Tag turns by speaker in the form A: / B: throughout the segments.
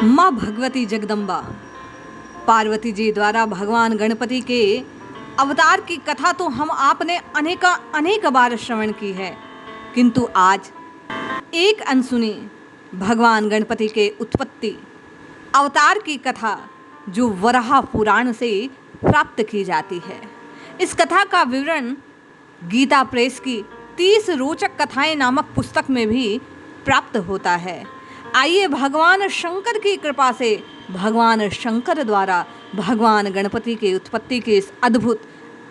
A: माँ भगवती जगदम्बा पार्वती जी द्वारा भगवान गणपति के अवतार की कथा तो हम आपने अनेक बार श्रवण की है, किंतु आज एक अनसुनी भगवान गणपति के उत्पत्ति अवतार की कथा जो वराह पुराण से प्राप्त की जाती है। इस कथा का विवरण गीता प्रेस की 30 रोचक कथाएं नामक पुस्तक में भी प्राप्त होता है। आइए भगवान शंकर की कृपा से भगवान शंकर द्वारा भगवान गणपति की उत्पत्ति की इस अद्भुत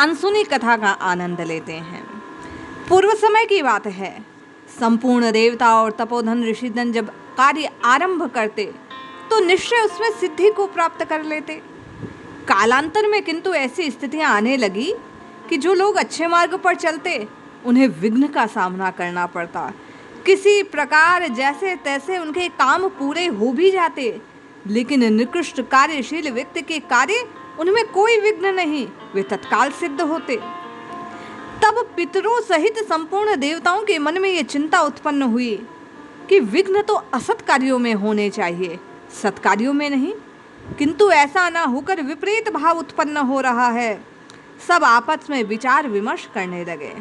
A: अनसुनी कथा का आनंद लेते हैं। पूर्व समय की बात है, संपूर्ण देवता और तपोधन ऋषिगण जब कार्य आरंभ करते तो निश्चय उसमें सिद्धि को प्राप्त कर लेते। कालांतर में किंतु ऐसी स्थितियां आने लगी कि जो लोग अच्छे मार्ग पर चलते उन्हें विघ्न का सामना करना पड़ता। किसी प्रकार जैसे तैसे उनके काम पूरे हो भी जाते, लेकिन निकृष्ट कार्यशील व्यक्ति के कार्य उनमें कोई विघ्न नहीं, वे तत्काल सिद्ध होते। तब पितरों सहित संपूर्ण देवताओं के मन में ये चिंता उत्पन्न हुई कि विघ्न तो असत कार्यों में होने चाहिए, सत्कार्यों में नहीं। किंतु ऐसा न होकर विपरीत भाव उत्पन्न हो रहा है। सब आपस में विचार विमर्श करने लगे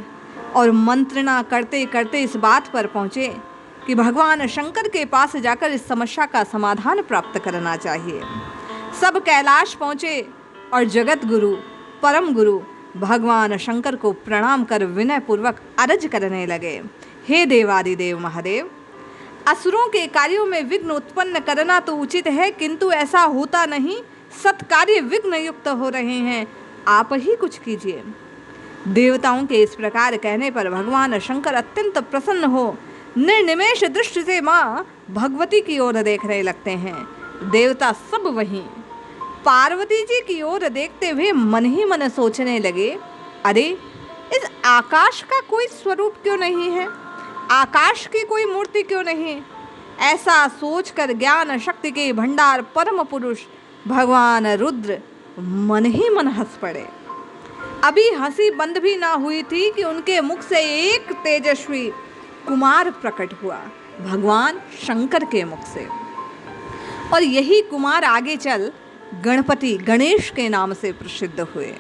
A: और मंत्रणा करते करते इस बात पर पहुंचे कि भगवान शंकर के पास जाकर इस समस्या का समाधान प्राप्त करना चाहिए। सब कैलाश पहुंचे और जगत गुरु परम गुरु भगवान शंकर को प्रणाम कर विनय पूर्वक अर्ज करने लगे। हे देवादिदेव महादेव, असुरों के कार्यों में विघ्न उत्पन्न करना तो उचित है, किंतु ऐसा होता नहीं, सत्कार्य विघ्न युक्त हो रहे हैं, आप ही कुछ कीजिए। देवताओं के इस प्रकार कहने पर भगवान शंकर अत्यंत प्रसन्न हो निर्निमेष दृष्टि से माँ भगवती की ओर देखने लगते हैं। देवता सब वहीं पार्वती जी की ओर देखते हुए मन ही मन सोचने लगे, अरे इस आकाश का कोई स्वरूप क्यों नहीं है, आकाश की कोई मूर्ति क्यों नहीं। ऐसा सोचकर ज्ञान शक्ति के भंडार परम पुरुष भगवान रुद्र मन ही मन हंस पड़े। अभी हंसी बंद भी ना हुई थी कि उनके मुख से एक तेजस्वी कुमार प्रकट हुआ भगवान शंकर के मुख से, और यही कुमार आगे चल गणपति गणेश के नाम से प्रसिद्ध हुए।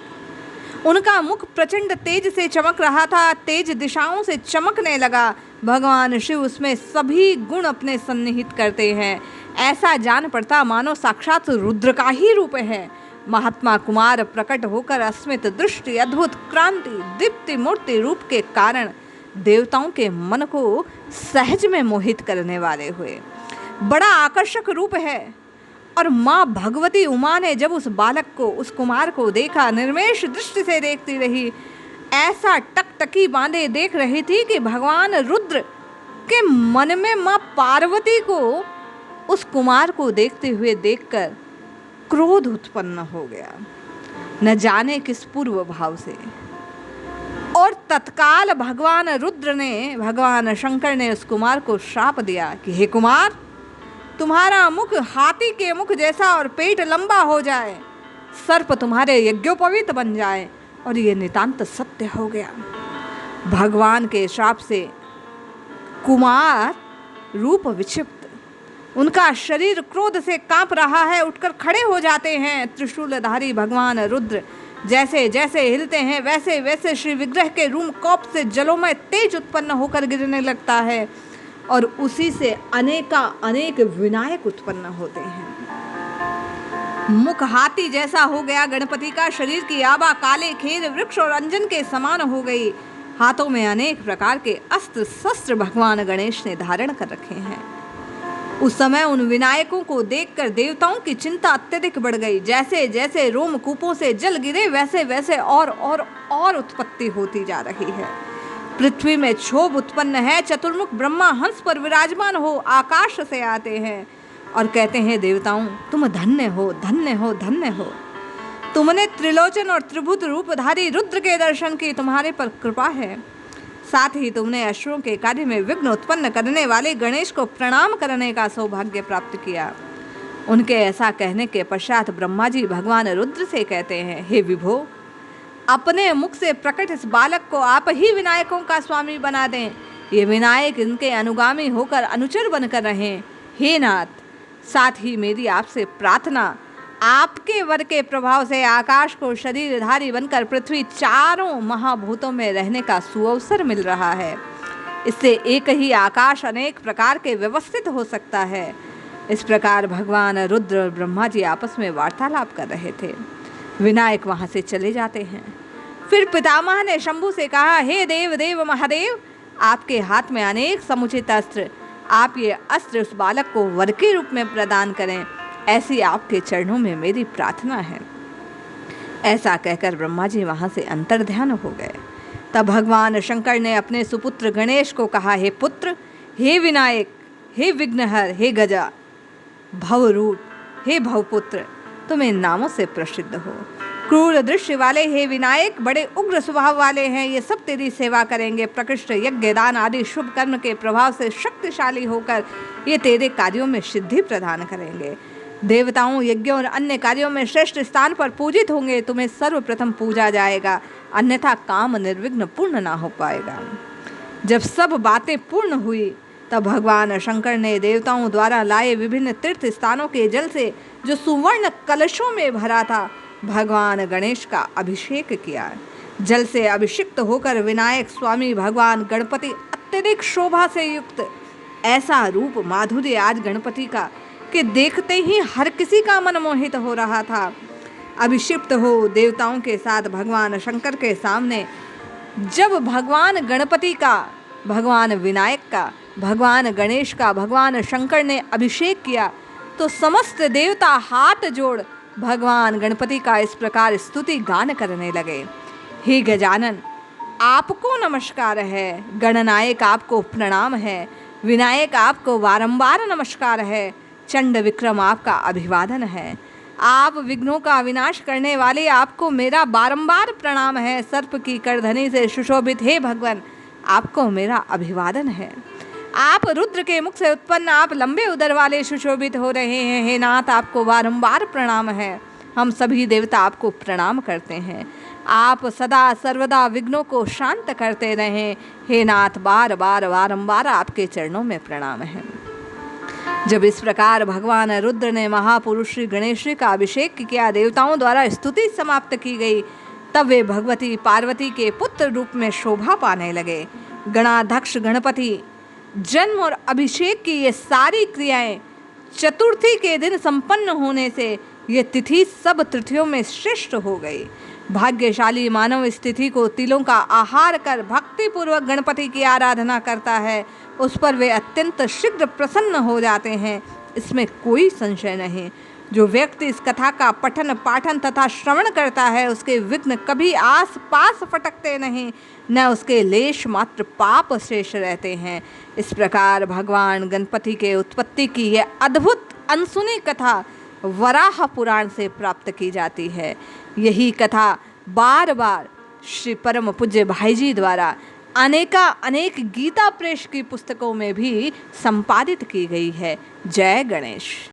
A: उनका मुख प्रचंड तेज से चमक रहा था, तेज दिशाओं से चमकने लगा। भगवान शिव उसमें सभी गुण अपने सन्निहित करते हैं। ऐसा जान पड़ता मानो साक्षात रुद्र का ही रूप है। महात्मा कुमार प्रकट होकर अस्मित दृष्टि अद्भुत क्रांति दीप्ति मूर्ति रूप के कारण देवताओं के मन को सहज में मोहित करने वाले हुए। बड़ा आकर्षक रूप है। और माँ भगवती उमा ने जब उस बालक को, उस कुमार को देखा, निर्मेष दृष्टि से देखती रही, ऐसा टकटकी बांधे देख रही थी कि भगवान रुद्र के मन में माँ पार्वती को उस कुमार को देखते हुए देखकर क्रोध उत्पन्न हो गया, न जाने किस पूर्व भाव से। और तत्काल भगवान रुद्र ने, भगवान शंकर ने उस कुमार को श्राप दिया कि हे कुमार, तुम्हारा मुख हाथी के मुख जैसा और पेट लंबा हो जाए, सर्प तुम्हारे यज्ञोपवीत बन जाए। और ये नितांत सत्य हो गया। भगवान के श्राप से कुमार रूप विक्षिप्त, उनका शरीर क्रोध से कांप रहा है, उठकर खड़े हो जाते हैं। त्रिशूलधारी भगवान रुद्र जैसे जैसे हिलते हैं वैसे वैसे श्री विग्रह के रूम कौप से जलोमय तेज उत्पन्न होकर गिरने लगता है, और उसी से अनेक विनायक उत्पन्न होते हैं। मुख हाथी जैसा हो गया गणपति का, शरीर की आभा काले खेर वृक्ष और अंजन के समान हो गई। हाथों में अनेक प्रकार के अस्त्र शस्त्र भगवान गणेश ने धारण कर रखे हैं। उस समय उन विनायकों को देखकर देवताओं की चिंता अत्यधिक बढ़ गई। जैसे जैसे रोमकूपों से जल गिरे वैसे वैसे और उत्पत्ति होती जा रही है। पृथ्वी में क्षोभ उत्पन्न है। चतुर्मुख ब्रह्मा हंस पर विराजमान हो आकाश से आते हैं और कहते हैं, देवताओं तुम धन्य हो, धन्य हो, धन्य हो। तुमने त्रिलोचन और त्रिभुज रूपधारी रुद्र के दर्शन की, तुम्हारे पर कृपा है। साथ ही तुमने असुरों के कार्य में विघ्न उत्पन्न करने वाले गणेश को प्रणाम करने का सौभाग्य प्राप्त किया। उनके ऐसा कहने के पश्चात ब्रह्मा जी भगवान रुद्र से कहते हैं, हे विभो, अपने मुख से प्रकट इस बालक को आप ही विनायकों का स्वामी बना दें। ये विनायक इनके अनुगामी होकर अनुचर बनकर रहें। हे नाथ, साथ ही मेरी आपसे प्रार्थना, आपके वर के प्रभाव से आकाश को शरीरधारी बनकर पृथ्वी चारों महाभूतों में रहने का सुअवसर मिल रहा है। इससे एक ही आकाश अनेक प्रकार के व्यवस्थित हो सकता है। इस प्रकार भगवान रुद्र और ब्रह्मा जी आपस में वार्तालाप कर रहे थे। विनायक वहां से चले जाते हैं। फिर पितामह ने शंभु से कहा, हे देव देव महादेव, आपके हाथ में अनेक समुचित अस्त्र, आप ये अस्त्र उस बालक को वर के रूप में प्रदान करें, ऐसी आपके चरणों में मेरी प्रार्थना है। ऐसा कहकर ब्रह्मा जी वहां से अंतर्ध्यान हो गए। तब भगवान शंकर ने अपने सुपुत्र गणेश को कहा, हे पुत्र, हे विनायक, हे विघ्नहर, हे गजा भवरूप, हे भवपुत्र, तुम इन नामों से प्रसिद्ध हो। क्रूर दृश्य वाले हे विनायक, बड़े उग्र स्वभाव वाले हैं, ये सब तेरी सेवा करेंगे। प्रकृष्ट यज्ञ दान आदि शुभ कर्म के प्रभाव से शक्तिशाली होकर ये तेरे कार्यों में सिद्धि प्रदान करेंगे। देवताओं, यज्ञों और अन्य कार्यों में श्रेष्ठ स्थान पर पूजित होंगे। तुम्हें सर्वप्रथम पूजा जाएगा, अन्यथा काम निर्विघ्न पूर्ण ना हो पाएगा। जब सब बातें पूर्ण हुई तब भगवान शंकर ने देवताओं द्वारा लाए विभिन्न तीर्थ स्थानों के जल से, जो सुवर्ण कलशों में भरा था, भगवान गणेश का अभिषेक किया। जल से अभिषिक्त होकर विनायक स्वामी भगवान गणपति अत्यधिक शोभा से युक्त, ऐसा रूप माधुर्य आज गणपति का कि देखते ही हर किसी का मन मोहित हो रहा था। अभिषिक्त हो देवताओं के साथ भगवान शंकर के सामने जब भगवान गणपति का, भगवान विनायक का, भगवान गणेश का भगवान शंकर ने अभिषेक किया, तो समस्त देवता हाथ जोड़ भगवान गणपति का इस प्रकार स्तुति गान करने लगे। हे गजानन, आपको नमस्कार है, गणनायक आपको प्रणाम है, विनायक आपको बारंबार नमस्कार है, चंड विक्रम आपका अभिवादन है, आप विघ्नों का विनाश करने वाले आपको मेरा बारंबार प्रणाम है, सर्प की करधनी से सुशोभित हे भगवान आपको मेरा अभिवादन है, आप रुद्र के मुख से उत्पन्न, आप लंबे उदर वाले सुशोभित हो रहे हैं, हे नाथ आपको बारंबार प्रणाम है, हम सभी देवता आपको प्रणाम करते हैं, आप सदा सर्वदा विघ्नों को शांत करते रहें, हे नाथ बार बार बारंबार आपके चरणों में प्रणाम है। जब इस प्रकार भगवान रुद्र ने महापुरुष श्री गणेश जी का अभिषेक किया, देवताओं द्वारा स्तुति समाप्त की गई, तब वे भगवती पार्वती के पुत्र रूप में शोभा पाने लगे। गणाध्यक्ष गणपति जन्म और अभिषेक की ये सारी क्रियाएं चतुर्थी के दिन संपन्न होने से ये तिथि सब तिथियों में श्रेष्ठ हो गई। भाग्यशाली मानव इस तिथि को तिलों का आहार कर भक्तिपूर्वक गणपति की आराधना करता है, उस पर वे अत्यंत शीघ्र प्रसन्न हो जाते हैं, इसमें कोई संशय नहीं। जो व्यक्ति इस कथा का पठन पाठन तथा श्रवण करता है, उसके विघ्न कभी आस पास फटकते नहीं, न उसके लेश मात्र पाप शेष रहते हैं। इस प्रकार भगवान गणपति के उत्पत्ति की यह अद्भुत अनसुनी कथा वराह पुराण से प्राप्त की जाती है। यही कथा बार बार श्री परम पूज्य भाई जी द्वारा अनेक गीता प्रेस की पुस्तकों में भी संपादित की गई है। जय गणेश।